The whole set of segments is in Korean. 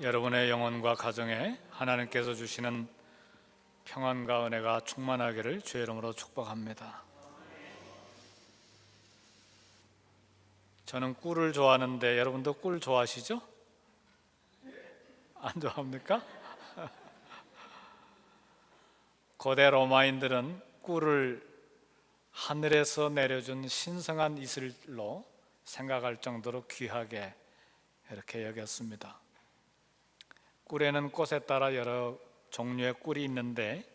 여러분의 영혼과 가정에 하나님께서 주시는 평안과 은혜가 충만하기를 주의 이름으로 축복합니다. 저는 꿀을 좋아하는데 여러분도 꿀 좋아하시죠? 안 좋아합니까? 고대 로마인들은 꿀을 하늘에서 내려준 신성한 이슬로 생각할 정도로 귀하게 이렇게 여겼습니다. 꿀에는 꽃에 따라 여러 종류의 꿀이 있는데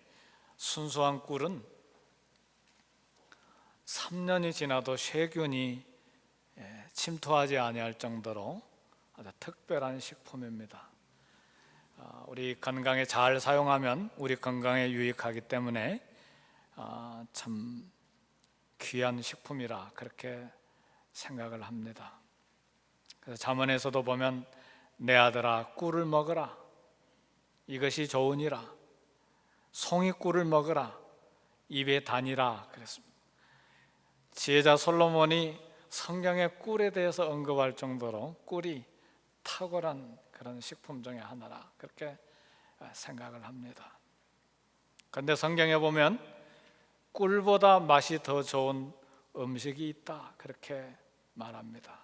순수한 꿀은 3년이 지나도 세균이 침투하지 아니할 정도로 아주 특별한 식품입니다. 우리 건강에 잘 사용하면 우리 건강에 유익하기 때문에 참 귀한 식품이라 그렇게 생각을 합니다. 그래서 잠언에서도 보면 내 아들아 꿀을 먹으라, 이것이 좋으니라. 송이꿀을 먹으라, 입에 다니라 그랬습니다. 지혜자 솔로몬이 성경의 꿀에 대해서 언급할 정도로 꿀이 탁월한 그런 식품 중에 하나라 그렇게 생각을 합니다. 그런데 성경에 보면 꿀보다 맛이 더 좋은 음식이 있다 그렇게 말합니다.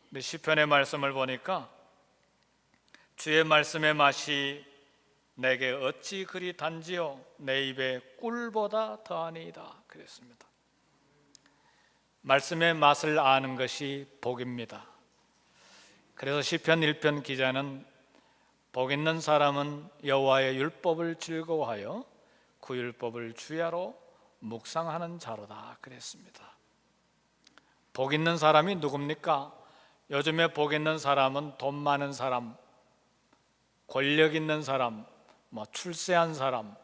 근데 시편의 말씀을 보니까 주의 말씀의 맛이 내게 어찌 그리 단지요 내 입에 꿀보다 더하니이다 그랬습니다. 말씀의 맛을 아는 것이 복입니다. 그래서 시편 1편 기자는 복 있는 사람은 여호와의 율법을 즐거워하여 그 율법을 주야로 묵상하는 자로다 그랬습니다. 복 있는 사람이 누굽니까? 요즘에 복 있는 사람은 돈 많은 사람, 권력 있는 사람, 출세한 사람,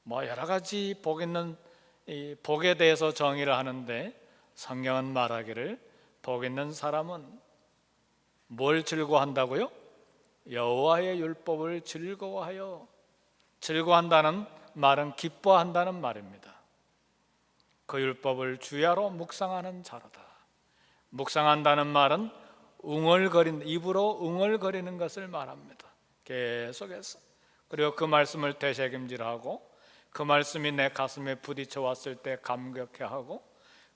여러 가지 복 있는 이 복에 대해서 정의를 하는데 성경은 말하기를 복 있는 사람은 뭘 즐거워한다고요? 여호와의 율법을 즐거워하여. 즐거워한다는 말은 기뻐한다는 말입니다. 그 율법을 주야로 묵상하는 자로다. 묵상한다는 말은 입으로 웅얼거리는 것을 말합니다. 계속해서. 그리고 그 말씀을 되새김질하고 그 말씀이 내 가슴에 부딪혀 왔을 때 감격해하고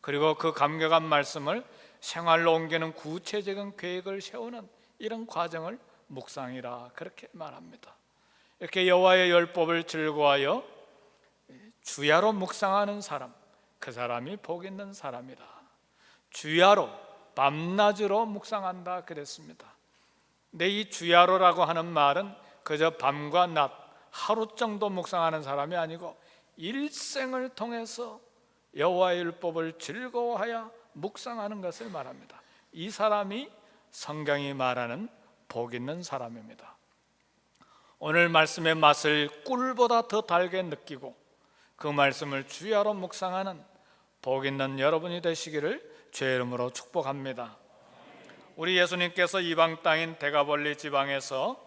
그리고 그 감격한 말씀을 생활로 옮기는 구체적인 계획을 세우는 이런 과정을 묵상이라 그렇게 말합니다. 이렇게 여호와의 율법을 즐거워하여 주야로 묵상하는 사람, 그 사람이 복 있는 사람이다. 주야로 밤낮으로 묵상한다 그랬습니다. 근데 이 주야로라고 하는 말은 그저 밤과 낮 하루 정도 묵상하는 사람이 아니고 일생을 통해서 여호와의 율법을 즐거워하여 묵상하는 것을 말합니다. 이 사람이 성경이 말하는 복 있는 사람입니다. 오늘 말씀의 맛을 꿀보다 더 달게 느끼고 그 말씀을 주야로 묵상하는 복 있는 여러분이 되시기를 주의 이름으로 축복합니다. 우리 예수님께서 이방 땅인 데가볼리 지방에서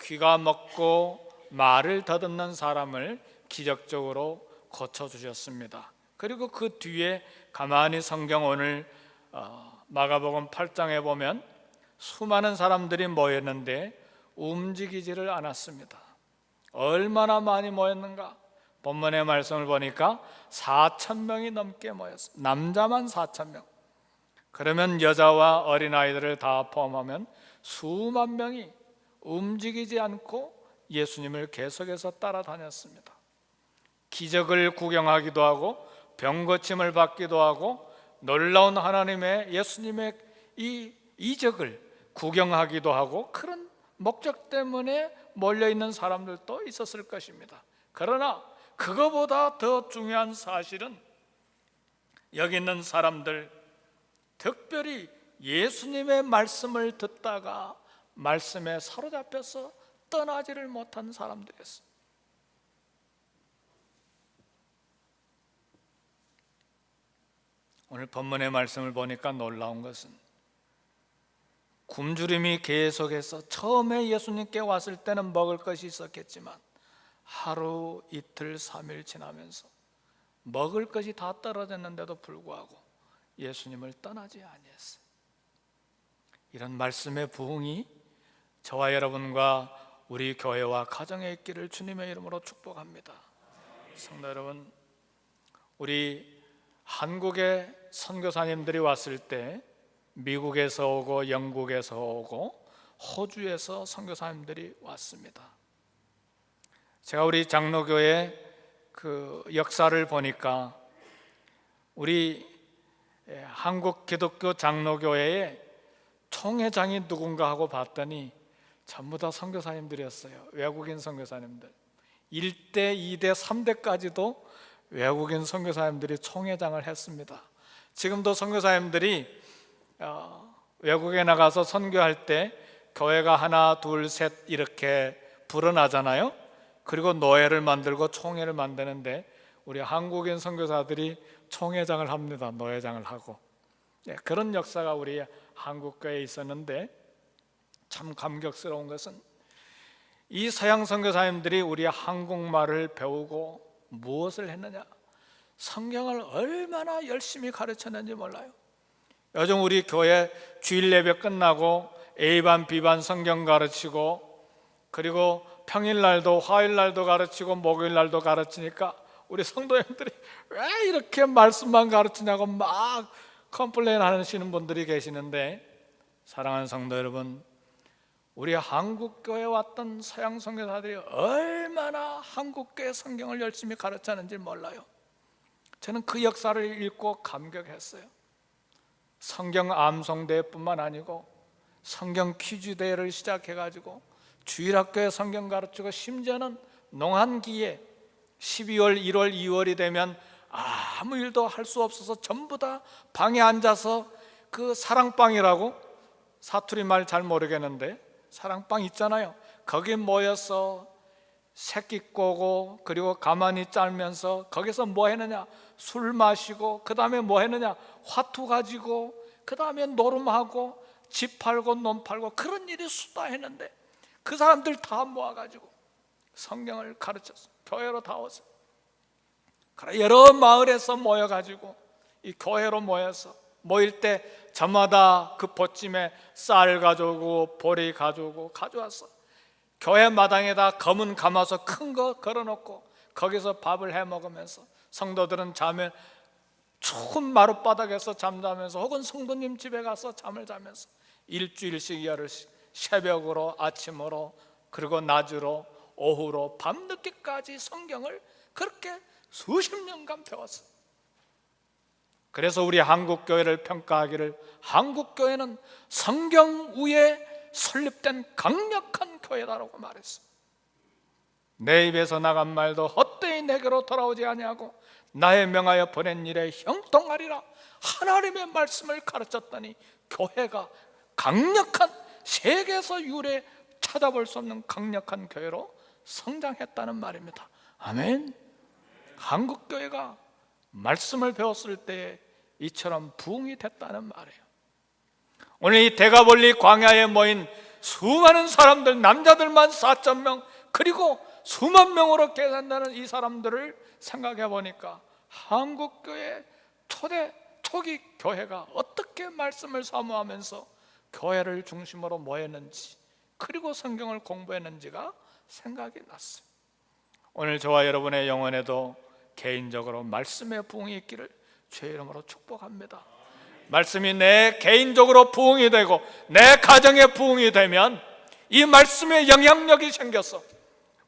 귀가 먹고 말을 더듬는 사람을 기적적으로 고쳐주셨습니다. 그리고 그 뒤에 가만히 성경 오늘 마가복음 8장에 보면 수많은 사람들이 모였는데 움직이지를 않았습니다. 얼마나 많이 모였는가? 본문의 말씀을 보니까 4,000명이 넘게 모였습니다. 남자만 4,000명. 그러면 여자와 어린아이들을 다 포함하면 수만 명이 움직이지 않고 예수님을 계속해서 따라다녔습니다. 기적을 구경하기도 하고 병 고침을 받기도 하고 놀라운 하나님의 예수님의 이 이적을 구경하기도 하고 그런 목적 때문에 몰려있는 사람들도 있었을 것입니다. 그러나 그거보다 더 중요한 사실은 여기 있는 사람들, 특별히 예수님의 말씀을 듣다가 말씀에 사로잡혀서 떠나지를 못한 사람들이었어요. 오늘 본문의 말씀을 보니까 놀라운 것은 굶주림이 계속해서 처음에 예수님께 왔을 때는 먹을 것이 있었겠지만 하루, 이틀, 3일 지나면서 먹을 것이 다 떨어졌는데도 불구하고 예수님을 떠나지 아니했어요. 이런 말씀의 부흥이 저와 여러분과 우리 교회와 가정에 있기를 주님의 이름으로 축복합니다. 성도 여러분, 우리 한국에 선교사님들이 왔을 때 미국에서 오고 영국에서 오고 호주에서 선교사님들이 왔습니다. 제가 우리 장로교회 그 역사를 보니까 우리 한국 기독교 장로교회의 총회장이 누군가 하고 봤더니 전부 다 선교사님들이었어요. 외국인 선교사님들 1대, 2대, 3대까지도 외국인 선교사님들이 총회장을 했습니다. 지금도 선교사님들이 외국에 나가서 선교할 때 교회가 하나, 둘, 셋 이렇게 불어나잖아요. 그리고 노회를 만들고 총회를 만드는데 우리 한국인 선교사들이 총회장을 합니다. 노회장을 하고. 그런 역사가 우리 한국교회에 있었는데 참 감격스러운 것은 이 서양 선교사님들이 우리 한국말을 배우고 무엇을 했느냐? 성경을 얼마나 열심히 가르쳤는지 몰라요. 요즘 우리 교회 주일 예배 끝나고 A반, B반 성경 가르치고 그리고 평일날도 화요일날도 가르치고 목요일날도 가르치니까 우리 성도님들이 왜 이렇게 말씀만 가르치냐고 막 컴플레인 하시는 분들이 계시는데, 사랑하는 성도 여러분, 우리 한국교회에 왔던 서양 선교사들이 얼마나 한국교회 성경을 열심히 가르쳤는지 몰라요. 저는 그 역사를 읽고 감격했어요. 성경 암송대회뿐만 아니고 성경 퀴즈 대회를 시작해가지고 주일학교에 성경 가르치고 심지어는 농한기에 12월, 1월, 2월이 되면 아무 일도 할 수 없어서 전부 다 방에 앉아서 그 사랑방이라고, 사투리 말 잘 모르겠는데 사랑방 있잖아요. 거기 모여서 새끼 꼬고 그리고 가만히 짤면서 거기서 뭐 했느냐? 술 마시고 그 다음에 뭐 했느냐? 화투 가지고 그 다음에 노름하고 집 팔고 논 팔고 그런 일이 수다했는데 그 사람들 다 모아가지고 성경을 가르쳤어. 교회로 다 왔어요. 그래 여러 마을에서 모여가지고 이 교회로 모여서 모일 때 저마다 그 보찜에 쌀 가져오고 보리 가져오고 가져왔어. 교회 마당에다 검은 가마솥 큰 거 걸어놓고 거기서 밥을 해 먹으면서 성도들은 자면 추운 마룻바닥에서 잠자면서 혹은 성도님 집에 가서 잠을 자면서 일주일씩 열흘씩 새벽으로 아침으로 그리고 낮으로 오후로 밤늦게까지 성경을 그렇게 수십 년간 배웠어요. 그래서 우리 한국교회를 평가하기를 한국교회는 성경 위에 설립된 강력한 교회다라고 말했어요. 내 입에서 나간 말도 헛되이 내게로 돌아오지 아니하고 나의 명하여 보낸 일에 형통하리라. 하나님의 말씀을 가르쳤더니 교회가 강력한, 세계에서 유례 찾아볼 수 없는 강력한 교회로 성장했다는 말입니다. 아멘. 한국교회가 말씀을 배웠을 때 이처럼 부흥이 됐다는 말이에요. 오늘 이 대가볼리 광야에 모인 수많은 사람들, 남자들만 4,000명 그리고 수만 명으로 계산되는 이 사람들을 생각해 보니까 한국교회 초기 교회가 어떻게 말씀을 사모하면서 교회를 중심으로 모였는지 그리고 성경을 공부했는지가 생각이 났어요. 오늘 저와 여러분의 영혼에도 개인적으로 말씀의 부흥이 있기를 주의 이름으로 축복합니다. 말씀이 내 개인적으로 부흥이 되고 내 가정에 부흥이 되면 이 말씀의 영향력이 생겨서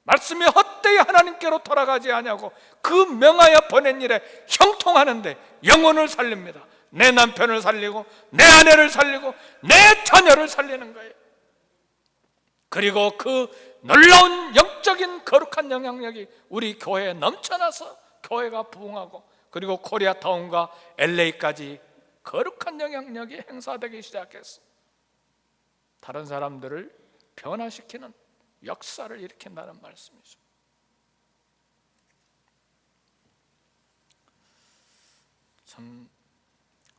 말씀이 헛되이 하나님께로 돌아가지 아니하고 그 명하여 보낸 일에 형통하는데 영혼을 살립니다. 내 남편을 살리고 내 아내를 살리고 내 자녀를 살리는 거예요. 그리고 그 놀라운 영적인 거룩한 영향력이 우리 교회에 넘쳐나서 교회가 부흥하고 그리고 코리아타운과 LA까지 거룩한 영향력이 행사되기 시작했어. 다른 사람들을 변화시키는 역사를 일으킨다는 말씀이죠. 참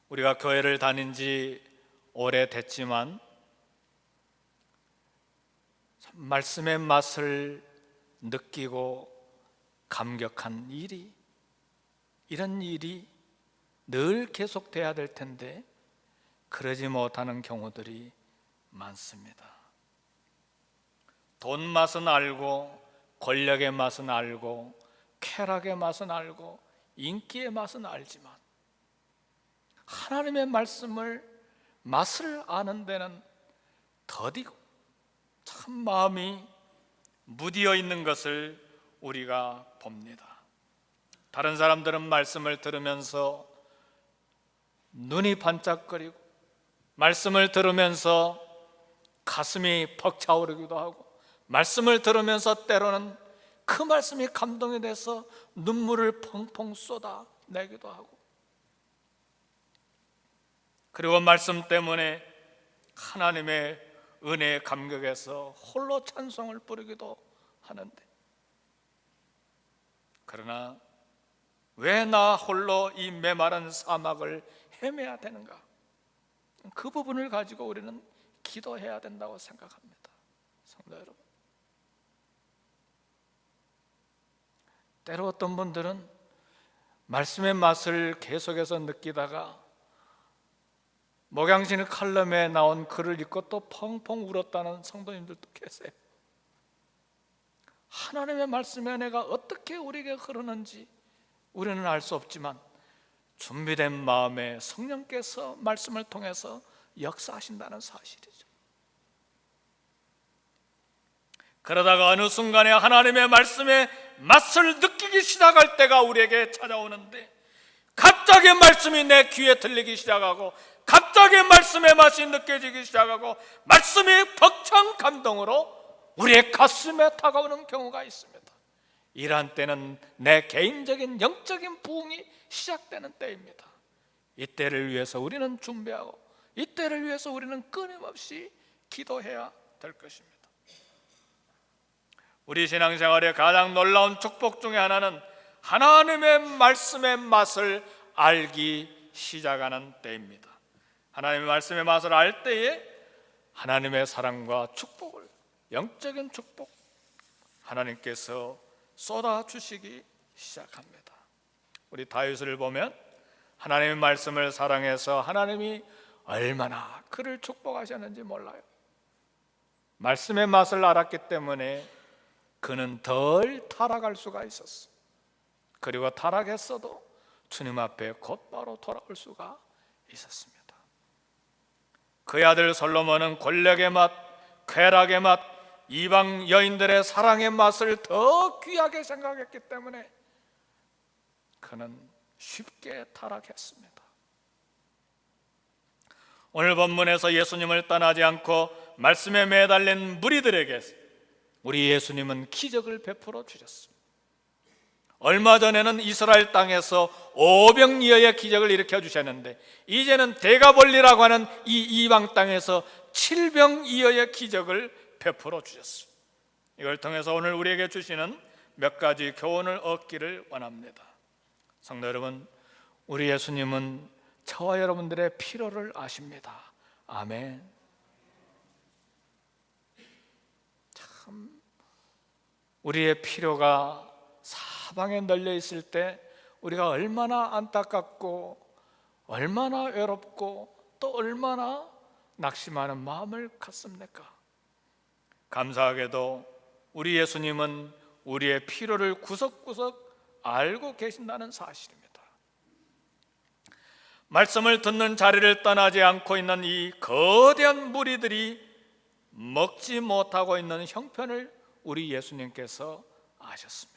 우리가 교회를 다닌 지 오래됐지만 말씀의 맛을 느끼고 감격한 이런 일이 늘 계속돼야 될 텐데 그러지 못하는 경우들이 많습니다. 돈 맛은 알고, 권력의 맛은 알고, 쾌락의 맛은 알고, 인기의 맛은 알지만 하나님의 말씀을 맛을 아는 데는 더디고 참 마음이 무디어 있는 것을 우리가 봅니다. 다른 사람들은 말씀을 들으면서 눈이 반짝거리고, 말씀을 들으면서 가슴이 벅차오르기도 하고, 말씀을 들으면서 때로는 그 말씀이 감동이 돼서 눈물을 펑펑 쏟아내기도 하고, 그리고 말씀 때문에 하나님의 은혜에 감격해서 홀로 찬송을 부르기도 하는데, 그러나 왜 나 홀로 이 메마른 사막을 헤매야 되는가? 그 부분을 가지고 우리는 기도해야 된다고 생각합니다. 성도 여러분, 때로 어떤 분들은 말씀의 맛을 계속해서 느끼다가 목양신의 칼럼에 나온 글을 읽고 또 펑펑 울었다는 성도님들도 계세요. 하나님의 말씀의 은혜가 어떻게 우리에게 흐르는지 우리는 알 수 없지만 준비된 마음에 성령께서 말씀을 통해서 역사하신다는 사실이죠. 그러다가 어느 순간에 하나님의 말씀의 맛을 느끼기 시작할 때가 우리에게 찾아오는데, 갑자기 말씀이 내 귀에 들리기 시작하고, 갑자기 말씀의 맛이 느껴지기 시작하고, 말씀이 벅찬 감동으로 우리의 가슴에 다가오는 경우가 있습니다. 이러한 때는 내 개인적인 영적인 부흥이 시작되는 때입니다. 이때를 위해서 우리는 준비하고, 이때를 위해서 우리는 끊임없이 기도해야 될 것입니다. 우리 신앙생활의 가장 놀라운 축복 중에 하나는 하나님의 말씀의 맛을 알기 시작하는 때입니다. 하나님의 말씀의 맛을 알 때에 하나님의 사랑과 축복을, 영적인 축복, 하나님께서 쏟아주시기 시작합니다. 우리 다윗을 보면 하나님의 말씀을 사랑해서 하나님이 얼마나 그를 축복하셨는지 몰라요. 말씀의 맛을 알았기 때문에 그는 덜 타락할 수가 있었어. 그리고 타락했어도 주님 앞에 곧바로 돌아올 수가 있었습니다. 그의 아들 솔로몬은 권력의 맛, 쾌락의 맛, 이방 여인들의 사랑의 맛을 더 귀하게 생각했기 때문에 그는 쉽게 타락했습니다. 오늘 본문에서 예수님을 떠나지 않고 말씀에 매달린 무리들에게 우리 예수님은 기적을 베풀어 주셨습니다. 얼마 전에는 이스라엘 땅에서 오병이어의 기적을 일으켜 주셨는데, 이제는 데가볼리라고 하는 이 이방 땅에서 칠병이어의 기적을 베풀어 주셨습니다. 이걸 통해서 오늘 우리에게 주시는 몇 가지 교훈을 얻기를 원합니다. 성도 여러분, 우리 예수님은 저와 여러분들의 필요를 아십니다. 아멘. 참 우리의 필요가 사방에 널려 있을 때 우리가 얼마나 안타깝고 얼마나 외롭고 또 얼마나 낙심하는 마음을 갖습니까? 감사하게도 우리 예수님은 우리의 필요를 구석구석 알고 계신다는 사실입니다. 말씀을 듣는 자리를 떠나지 않고 있는 이 거대한 무리들이 먹지 못하고 있는 형편을 우리 예수님께서 아셨습니다.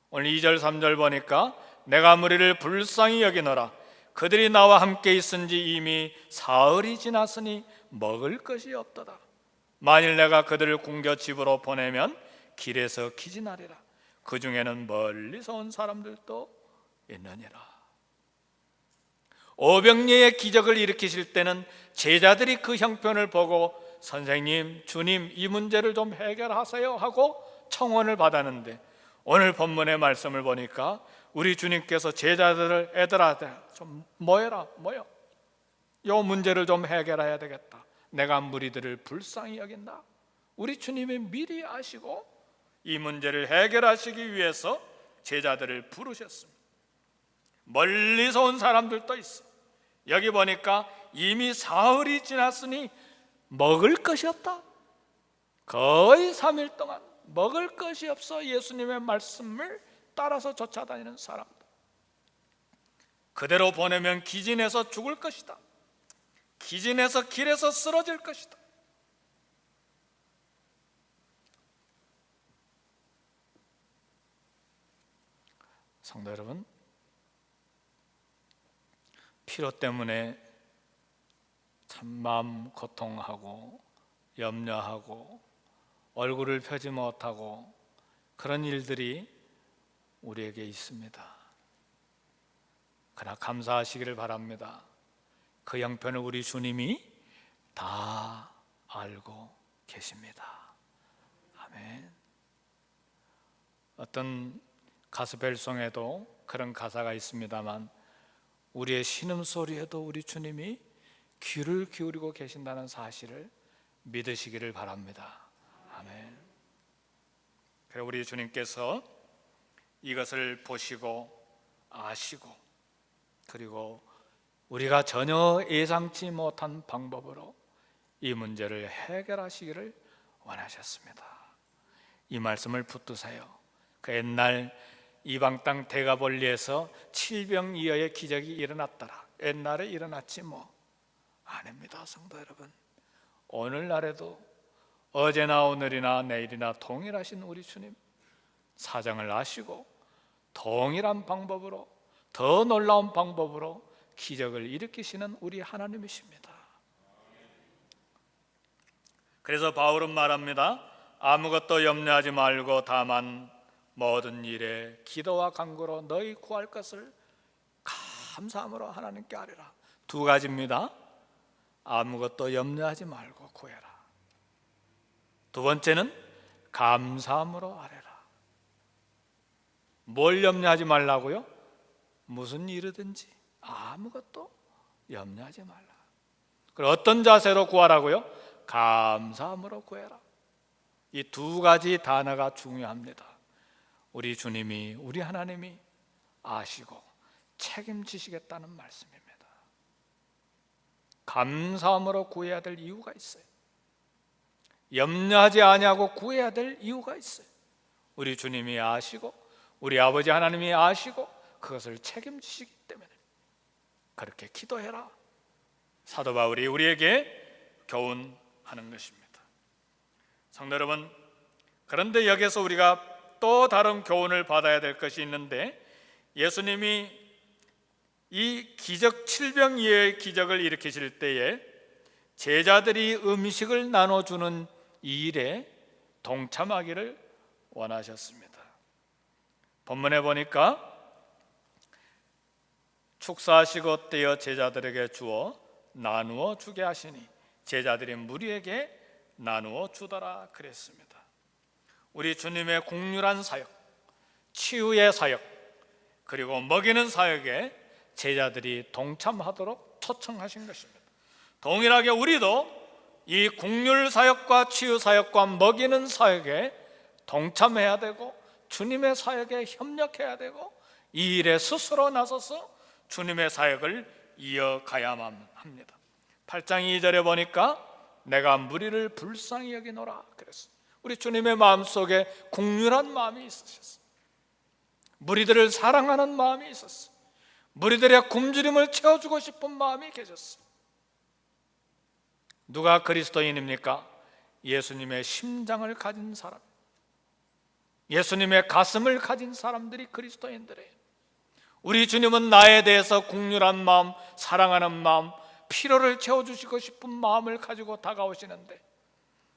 오늘 2절 3절 보니까 내가 무리를 불쌍히 여기노라. 그들이 나와 함께 있은지 이미 사흘이 지났으니 먹을 것이 없도다. 만일 내가 그들을 굶겨 집으로 보내면 길에서 기진하리라. 그 중에는 멀리서 온 사람들도 있느니라. 오병이어의 기적을 일으키실 때는 제자들이 그 형편을 보고 선생님, 주님, 이 문제를 좀 해결하세요 하고 청원을 받았는데, 오늘 본문의 말씀을 보니까 우리 주님께서 제자들을 애들아 좀 모여라, 모여. 이 문제를 좀 해결해야 되겠다. 내가 무리들을 불쌍히 여긴다. 우리 주님이 미리 아시고 이 문제를 해결하시기 위해서 제자들을 부르셨습니다. 멀리서 온 사람들도 있어. 여기 보니까 이미 사흘이 지났으니 먹을 것이 없다. 거의 3일 동안 먹을 것이 없어 예수님의 말씀을 따라서 쫓아다니는 사람들, 그대로 보내면 기진해서 죽을 것이다, 기진해서 길에서 쓰러질 것이다. 성도 여러분, 피로 때문에 참 마음 고통하고 염려하고 얼굴을 펴지 못하고 그런 일들이 우리에게 있습니다. 그러나 감사하시기를 바랍니다. 그 형편을 우리 주님이 다 알고 계십니다. 아멘. 어떤 가스펠송에도 그런 가사가 있습니다만 우리의 신음소리에도 우리 주님이 귀를 기울이고 계신다는 사실을 믿으시기를 바랍니다. 아멘. 그래, 우리 주님께서 이것을 보시고 아시고, 그리고 우리가 전혀 예상치 못한 방법으로 이 문제를 해결하시기를 원하셨습니다. 이 말씀을 붙드세요. 그 옛날 이방 땅 대가볼리에서 칠병이어의 기적이 일어났더라. 옛날에 일어났지 뭐. 아닙니다, 성도 여러분. 오늘날에도 어제나 오늘이나 내일이나 동일하신 우리 주님, 사정을 아시고 동일한 방법으로, 더 놀라운 방법으로 기적을 일으키시는 우리 하나님이십니다. 그래서 바울은 말합니다. 아무것도 염려하지 말고 다만 모든 일에 기도와 간구로 너희 구할 것을 감사함으로 하나님께 아뢰라. 두 가지입니다. 아무것도 염려하지 말고 구해라. 두 번째는 감사함으로 아뢰라. 뭘 염려하지 말라고요? 무슨 일이든지 아무것도 염려하지 말라. 그리고 어떤 자세로 구하라고요? 감사함으로 구해라. 이 두 가지 단어가 중요합니다. 우리 주님이, 우리 하나님이 아시고 책임지시겠다는 말씀입니다. 감사함으로 구해야 될 이유가 있어요. 염려하지 아니하고 구해야 될 이유가 있어요. 우리 주님이 아시고 우리 아버지 하나님이 아시고 그것을 책임지시기 때문에 그렇게 기도해라. 사도 바울이 우리에게 교훈하는 것입니다. 성도 여러분, 그런데 여기서 우리가 또 다른 교훈을 받아야 될 것이 있는데, 예수님이 이 기적, 칠병이의 기적을 일으키실 때에 제자들이 음식을 나눠주는 이 일에 동참하기를 원하셨습니다. 본문에 보니까 축사하시고 떼어 제자들에게 주어 나누어 주게 하시니 제자들이 무리에게 나누어 주더라 그랬습니다. 우리 주님의 국률한 사역, 치유의 사역, 그리고 먹이는 사역에 제자들이 동참하도록 초청하신 것입니다. 동일하게 우리도 이 국률 사역과 치유 사역과 먹이는 사역에 동참해야 되고 주님의 사역에 협력해야 되고 이 일에 스스로 나서서 주님의 사역을 이어가야만 합니다. 8장 2절에 보니까 내가 무리를 불쌍히 여기노라 그랬어요. 우리 주님의 마음속에 국률한 마음이 있으셨어요. 무리들을 사랑하는 마음이 있었어요. 무리들의 굶주림을 채워주고 싶은 마음이 계셨어요. 누가 그리스도인입니까? 예수님의 심장을 가진 사람, 예수님의 가슴을 가진 사람들이 그리스도인들이에요. 우리 주님은 나에 대해서 국률한 마음, 사랑하는 마음, 피로를 채워주시고 싶은 마음을 가지고 다가오시는데,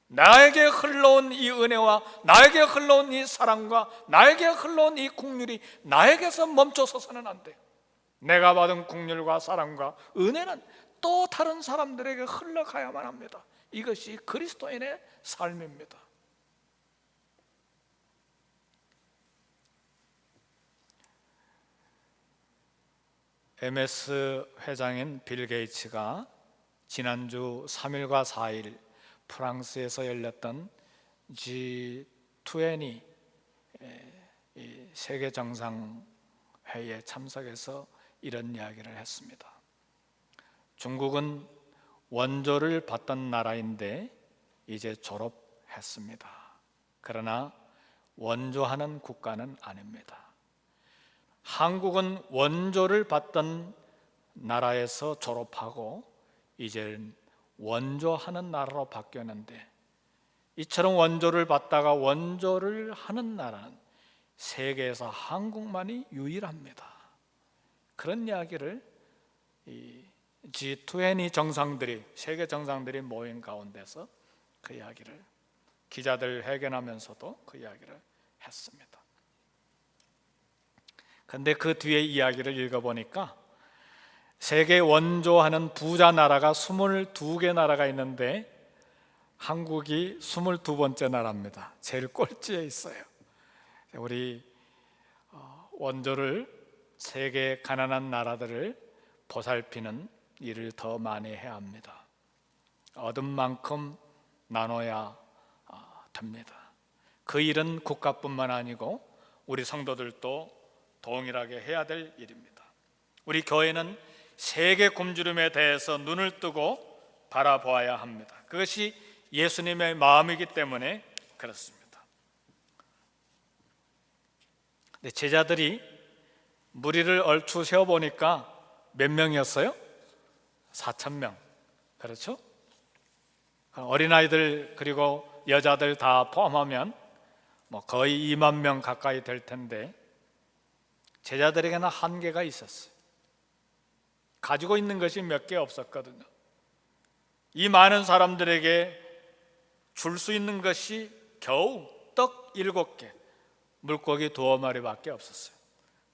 나에게 흘러온 이 은혜와 나에게 흘러온 이 사랑과 나에게 흘러온 이 국률이 나에게서 멈춰서서는 안 돼요. 내가 받은 국률과 사랑과 은혜는 또 다른 사람들에게 흘러가야만 합니다. 이것이 그리스도인의 삶입니다. MS 회장인 빌 게이츠가 지난주 3일과 4일 프랑스에서 열렸던 G20 세계 정상회의에 참석해서 이런 이야기를 했습니다. 중국은 원조를 받던 나라인데 이제 했습니다. 그러나 원조하는 국가는 아닙니다. 한국은 원조를 받던 나라에서 졸업하고 이제는 원조하는 나라로 바뀌었는데, 이처럼 원조를 받다가 원조를 하는 나라는 세계에서 한국만이 유일합니다. 그런 이야기를 이 G20 정상들이, 세계 정상들이 모인 가운데서 그 이야기를 기자들 회견하면서도 그 이야기를 했습니다. 그런데 그 뒤에 이야기를 읽어보니까 세계 원조하는 부자 나라가 22개 나라가 있는데 한국이 22번째 나라입니다. 제일 꼴찌에 있어요. 우리 원조를, 세계 가난한 나라들을 보살피는 일을 더 많이 해야 합니다. 얻은 만큼 나눠야 됩니다. 그 일은 국가뿐만 아니고 우리 성도들도 동일하게 해야 될 일입니다. 우리 교회는 세계 굶주림에 대해서 눈을 뜨고 바라보아야 합니다. 그것이 예수님의 마음이기 때문에 그렇습니다. 근데 제자들이 무리를 얼추 세어보니까 몇 명이었어요? 4,000명. 그렇죠? 어린아이들 그리고 여자들 다 포함하면 거의 2만 명 가까이 될 텐데, 제자들에게는 한계가 있었어요. 가지고 있는 것이 몇 개 없었거든요. 이 많은 사람들에게 줄 수 있는 것이 겨우 떡 7개, 물고기 2마리밖에 없었어요.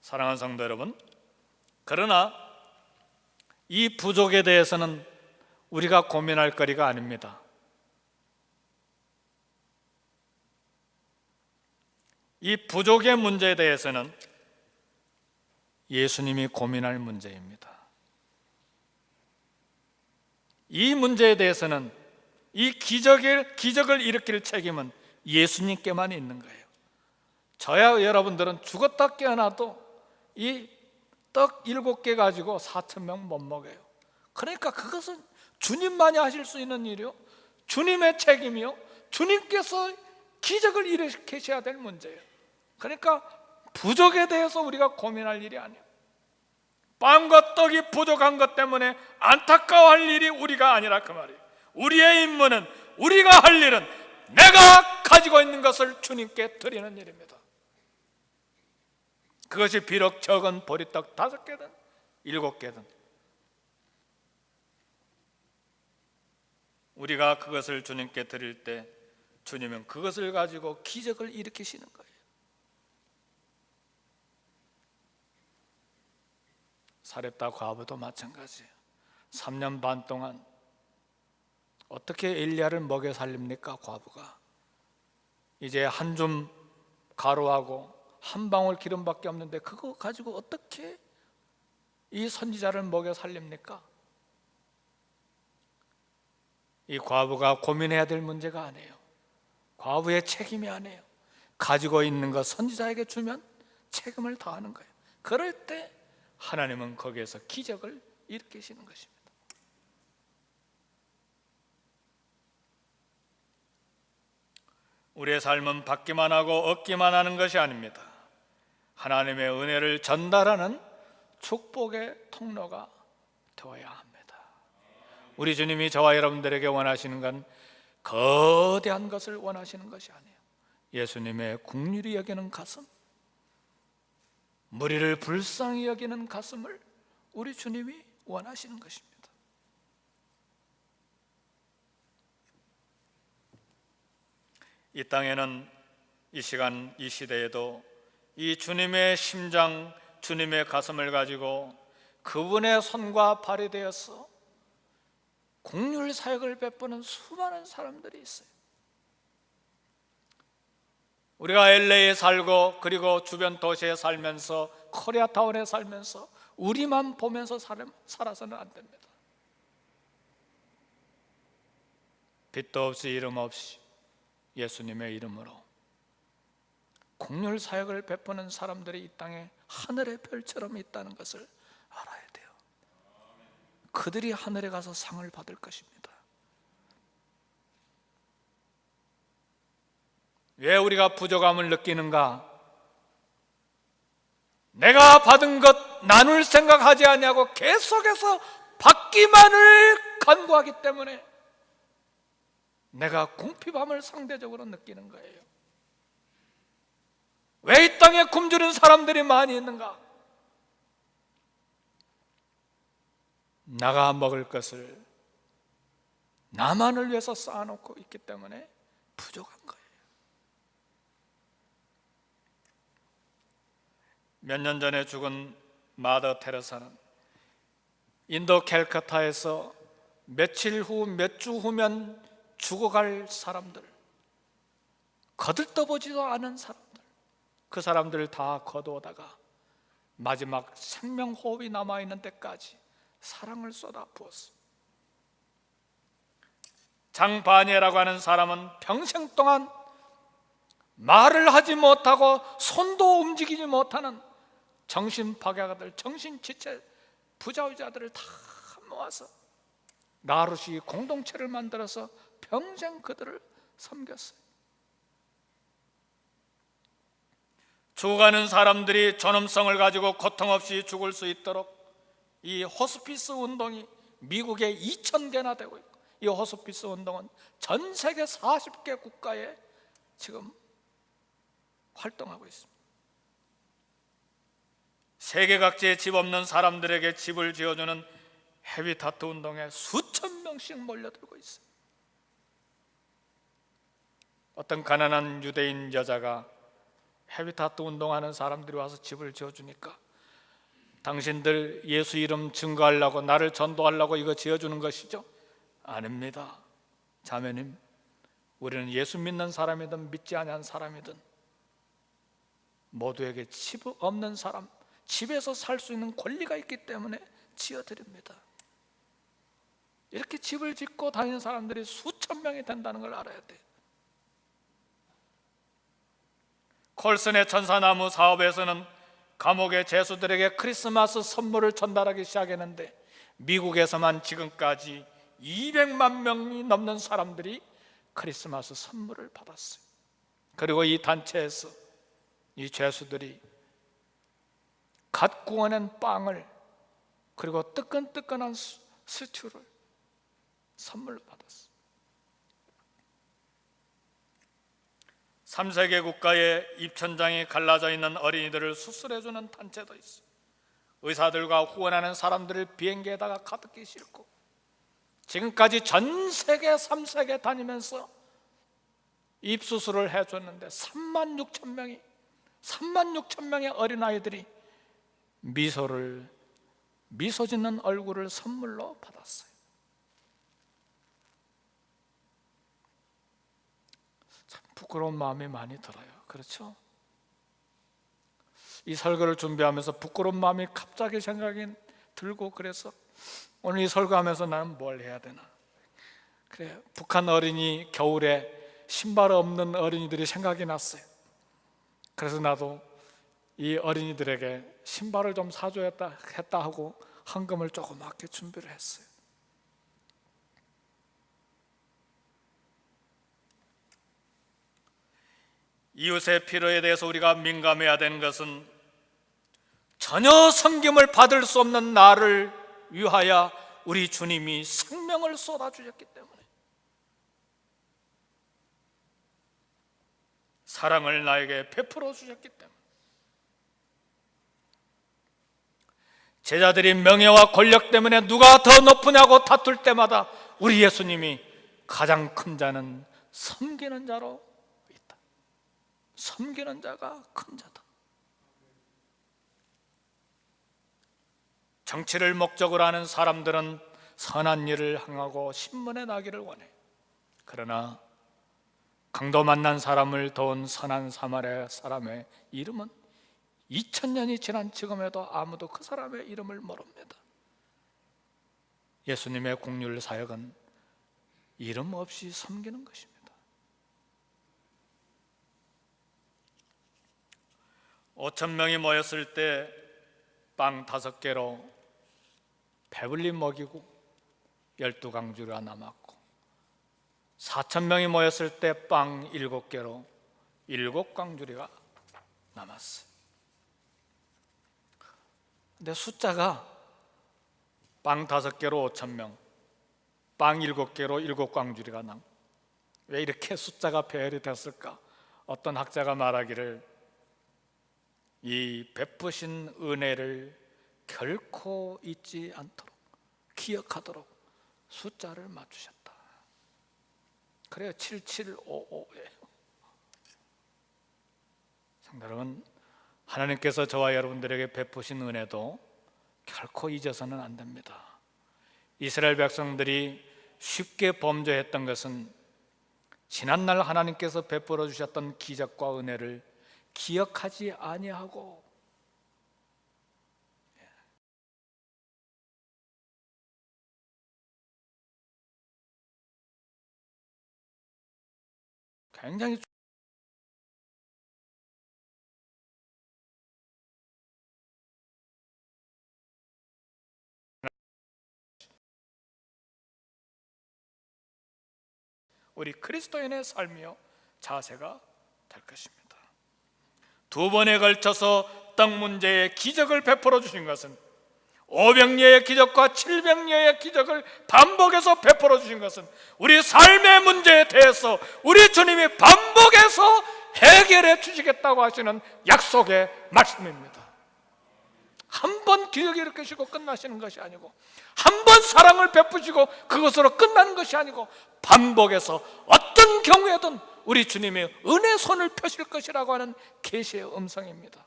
사랑하는 성도 여러분, 그러나 이 부족에 대해서는 우리가 고민할 거리가 아닙니다. 이 부족의 문제에 대해서는 예수님이 고민할 문제입니다. 이 문제에 대해서는, 이 기적을 일으킬 책임은 예수님께만 있는 거예요. 저야 여러분들은 죽었다 깨어나도 이 떡 7개 가지고 4,000명 못 먹여요. 그러니까 그것은 주님만이 하실 수 있는 일이요, 주님의 책임이요, 주님께서 기적을 일으키셔야 될 문제예요. 그러니까 부족에 대해서 우리가 고민할 일이 아니에요. 빵과 떡이 부족한 것 때문에 안타까워할 일이 우리가 아니라 그 말이에요. 우리의 임무는, 우리가 할 일은 내가 가지고 있는 것을 주님께 드리는 일입니다. 그것이 비록 적은 보리떡 5개든 7개든 우리가 그것을 주님께 드릴 때 주님은 그것을 가지고 기적을 일으키시는 거예요. 사렙다 과부도 마찬가지예요. 3년 반 동안 어떻게 엘리야를 먹여 살립니까? 과부가 이제 한 줌 가루하고 한 방울 기름밖에 없는데 그거 가지고 어떻게 이 선지자를 먹여 살립니까? 이 과부가 고민해야 될 문제가 아니에요. 과부의 책임이 아니에요. 가지고 있는 것 선지자에게 주면 책임을 다하는 거예요. 그럴 때 하나님은 거기에서 기적을 일으키시는 것입니다. 우리의 삶은 받기만 하고 얻기만 하는 것이 아닙니다. 하나님의 은혜를 전달하는 축복의 통로가 되어야 합니다. 우리 주님이 저와 여러분들에게 원하시는 건 거대한 것을 원하시는 것이 아니에요. 예수님의 긍휼히 여기는 가슴, 무리를 불쌍히 여기는 가슴을 우리 주님이 원하시는 것입니다. 이 땅에는 이 시간, 이 시대에도 이 주님의 심장, 주님의 가슴을 가지고 그분의 손과 발이 되어서 긍휼 사역을 베푸는 수많은 사람들이 있어요. 우리가 LA에 살고 그리고 주변 도시에 살면서, 코리아타운에 살면서 우리만 보면서 살아서는 안 됩니다. 빛도 없이 이름 없이 예수님의 이름으로 긍휼 사역을 베푸는 사람들이 이 땅에 하늘의 별처럼 있다는 것을 알아야 돼요. 그들이 하늘에 가서 상을 받을 것입니다. 왜 우리가 부족함을 느끼는가? 내가 받은 것 나눌 생각하지 아니하고 계속해서 받기만을 간구하기 때문에 내가 궁핍함을 상대적으로 느끼는 거예요. 왜 이 땅에 굶주린 사람들이 많이 있는가? 나가 먹을 것을 나만을 위해서 쌓아놓고 있기 때문에 부족한 거예요. 몇 년 전에 죽은 마더 테레사는 인도 캘커타에서 며칠 후, 몇 주 후면 죽어갈 사람들, 거들떠보지도 않은 사람들, 그 사람들을 다 거두어다가 마지막 생명 호흡이 남아있는 데까지 사랑을 쏟아 부었어. 장바니에라고 하는 사람은 평생 동안 말을 하지 못하고 손도 움직이지 못하는 정신박약아들, 정신지체 부자의자들을 다 모아서 나루시 공동체를 만들어서 평생 그들을 섬겼어요. 죽어가는 사람들이 존엄성을 가지고 고통 없이 죽을 수 있도록 이 호스피스 운동이 미국에 2,000개나 되고 있고, 이 호스피스 운동은 전 세계 40개 국가에 지금 활동하고 있습니다. 세계 각지에 집 없는 사람들에게 집을 지어주는 헤비타트 운동에 수천 명씩 몰려들고 있어요. 어떤 가난한 유대인 여자가 헤비타트 운동하는 사람들이 와서 집을 지어주니까, 당신들 예수 이름 증거하려고, 나를 전도하려고 이거 지어주는 것이죠? 아닙니다. 자매님, 우리는 예수 믿는 사람이든 믿지 않은 사람이든 모두에게 집 없는 사람, 집에서 살 수 있는 권리가 있기 때문에 지어드립니다. 이렇게 집을 짓고 다니는 사람들이 수천 명이 된다는 걸 알아야 돼요. 콜슨의 천사나무 사업에서는 감옥의 죄수들에게 크리스마스 선물을 전달하기 시작했는데, 미국에서만 지금까지 200만 명이 넘는 사람들이 크리스마스 선물을 받았어요. 그리고 이 단체에서 이 죄수들이 갓 구워낸 빵을, 그리고 뜨끈뜨끈한 스튜를 선물로 받았어요. 3세계 국가의 입천장이 갈라져 있는 어린이들을 수술해주는 단체도 있어요. 의사들과 후원하는 사람들을 비행기에다가 가득히 싣고 지금까지 전 세계 3세계 다니면서 입수술을 해줬는데 3만 6천 명의 어린아이들이 미소 짓는 얼굴을 선물로 받았어요. 참 부끄러운 마음이 많이 들어요. 그렇죠? 이 설교를 준비하면서 부끄러운 마음이 갑자기 생각이 들고, 그래서 오늘 이 설교하면서 나는 뭘 해야 되나, 그래, 북한 어린이 겨울에 신발 없는 어린이들이 생각이 났어요. 그래서 나도 이 어린이들에게 신발을 좀 사줘야겠다 하고 헌금을 조그맣게 준비를 했어요. 이웃의 필요에 대해서 우리가 민감해야 되는 것은 전혀 섬김을 받을 수 없는 나를 위하여 우리 주님이 생명을 쏟아주셨기 때문에, 사랑을 나에게 베풀어 주셨기 때문에, 제자들이 명예와 권력 때문에 누가 더 높으냐고 다툴 때마다 우리 예수님이 가장 큰 자는 섬기는 자로 있다. 섬기는 자가 큰 자다. 정치를 목적으로 하는 사람들은 선한 일을 행하고 신문에 나기를 원해. 그러나 강도 만난 사람을 도운 선한 사마리아 사람의 이름은 2000년이 지난 지금에도 아무도 그 사람의 이름을 모릅니다. 예수님의 공률 사역은 이름 없이 섬기는 것입니다. 5,000명이 모였을 때 빵 5개로 배불리 먹이고 12강주가 남았고, 4,000명이 모였을 때 빵 7개로 7광주리가 남았어요. 근데 숫자가 빵 5개로 5,000명, 빵 7개로 7광주리가 왜 이렇게 숫자가 배열이 됐을까? 어떤 학자가 말하기를 이 베푸신 은혜를 결코 잊지 않도록 기억하도록 숫자를 맞추셨다. 그래요. 7755예요. 성도 여러분, 하나님께서 저와 여러분들에게 베푸신 은혜도 결코 잊어서는 안 됩니다. 이스라엘 백성들이 쉽게 범죄했던 것은 지난날 하나님께서 베풀어 주셨던 기적과 은혜를 기억하지 아니하고 굉장히 우리 그리스도인의 삶이요 자세가 될 것입니다. 2번에 걸쳐서 떡 문제의 기적을 베풀어 주신 것은 500여의 기적과 700여의 기적을 반복해서 베풀어 주신 것은 우리 삶의 문제에 대해서 우리 주님이 반복해서 해결해 주시겠다고 하시는 약속의 말씀입니다. 한 번 기적을 일으키시고 끝나시는 것이 아니고, 한 번 사랑을 베푸시고 그것으로 끝나는 것이 아니고, 반복해서 어떤 경우에든 우리 주님의 은혜 손을 펴실 것이라고 하는 계시의 음성입니다.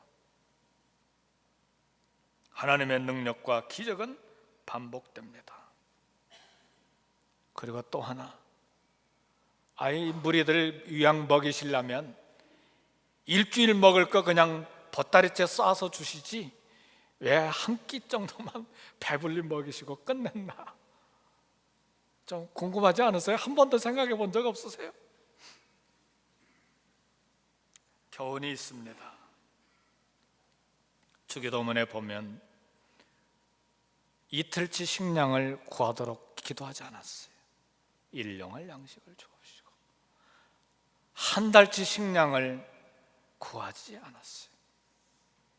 하나님의 능력과 기적은 반복됩니다. 그리고 또 하나, 아이 무리들 위양 먹이시려면 일주일 먹을 거 그냥 보따리째 싸서 주시지 왜 한 끼 정도만 배불리 먹이시고 끝냈나? 좀 궁금하지 않으세요? 한 번도 생각해 본 적 없으세요? 교훈이 있습니다. 주기도문에 보면 이틀치 식량을 구하도록 기도하지 않았어요. 일용할 양식을 주옵시고. 한 달치 식량을 구하지 않았어요.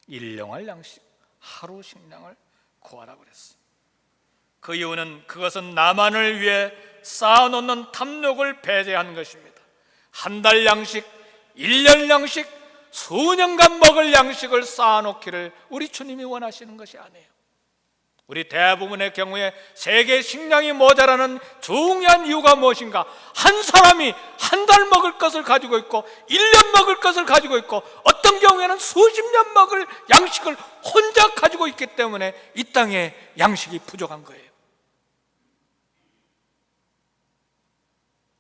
일용할 양식, 하루 식량을 구하라고 그랬어요. 그 이유는 그것은 나만을 위해 쌓아놓는 탐욕을 배제하는 것입니다. 한 달 양식, 1년 양식, 수년간 먹을 양식을 쌓아놓기를 우리 주님이 원하시는 것이 아니에요. 우리 대부분의 경우에 세계 식량이 모자라는 중요한 이유가 무엇인가? 한 사람이 한 달 먹을 것을 가지고 있고 1년 먹을 것을 가지고 있고 어떤 경우에는 수십 년 먹을 양식을 혼자 가지고 있기 때문에 이 땅에 양식이 부족한 거예요.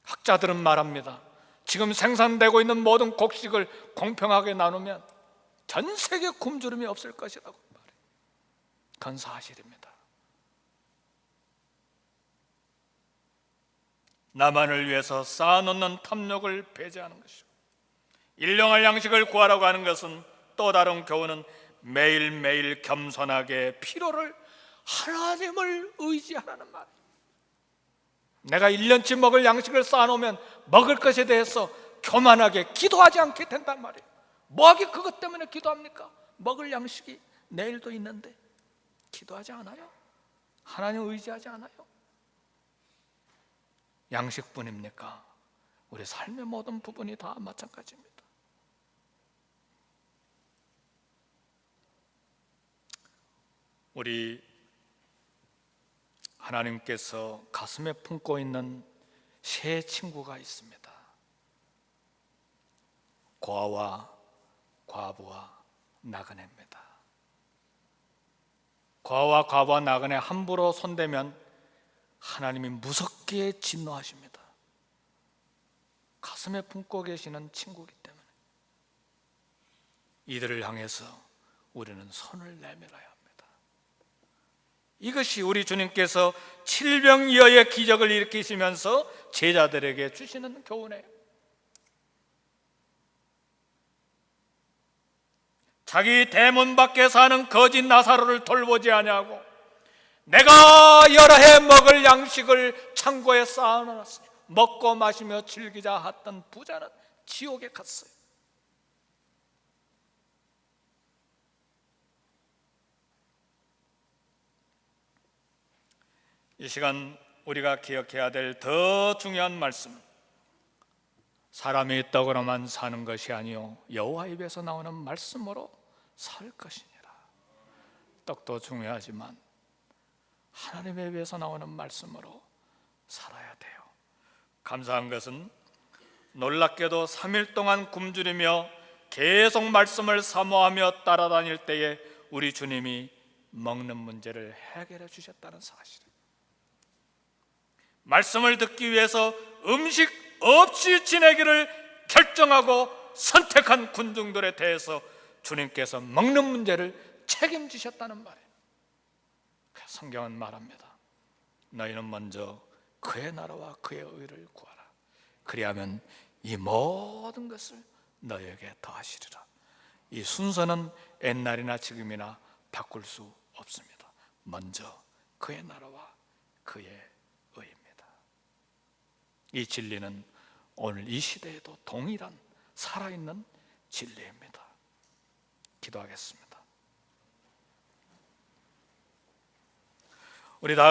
학자들은 말합니다. 지금 생산되고 있는 모든 곡식을 공평하게 나누면 전 세계 굶주림이 없을 것이라고 말해요. 그건 사실입니다. 나만을 위해서 쌓아놓는 탐욕을 배제하는 것이고, 일용할 양식을 구하라고 하는 것은 또 다른 교훈은 매일매일 겸손하게 필요를 하나님을 의지하라는 말이에요. 내가 1년치 먹을 양식을 쌓아놓으면 먹을 것에 대해서 교만하게 기도하지 않게 된단 말이에요. 뭐하게 그것 때문에 기도합니까? 먹을 양식이 내일도 있는데 기도하지 않아요? 하나님 의지하지 않아요? 양식뿐입니까? 우리 삶의 모든 부분이 다 마찬가지입니다. 우리 하나님께서 가슴에 품고 있는 세 친구가 있습니다. 고아와 과부와 나그네입니다. 고아와 과부와 나그네 함부로 손대면 하나님이 무섭게 진노하십니다. 가슴에 품고 계시는 친구이기 때문에 이들을 향해서 우리는 손을 내밀어야 합니다. 이것이 우리 주님께서 칠병이어의 기적을 일으키시면서 제자들에게 주시는 교훈이에요. 자기 대문 밖에 사는 거짓 나사로를 돌보지 아니하고 내가 여러 해 먹을 양식을 창고에 쌓아놨으니 먹고 마시며 즐기자 했던 부자는 지옥에 갔어요. 이 시간 우리가 기억해야 될 더 중요한 말씀, 사람이 떡으로만 사는 것이 아니요 여호와 입에서 나오는 말씀으로 살 것이니라. 떡도 중요하지만 하나님의 입에서 나오는 말씀으로 살아야 돼요. 감사한 것은 놀랍게도 3일 동안 굶주리며 계속 말씀을 사모하며 따라다닐 때에 우리 주님이 먹는 문제를 해결해 주셨다는 사실을, 말씀을 듣기 위해서 음식 없이 지내기를 결정하고 선택한 군중들에 대해서 주님께서 먹는 문제를 책임지셨다는 말이에요. 성경은 말합니다. 너희는 먼저 그의 나라와 그의 의를 구하라. 그리하면 이 모든 것을 너희에게 더하시리라. 이 순서는 옛날이나 지금이나 바꿀 수 없습니다. 먼저 그의 나라와 그의 의입니다. 이 진리는 오늘 이 시대에도 동일한 살아있는 진리입니다. 기도하겠습니다. 우리 다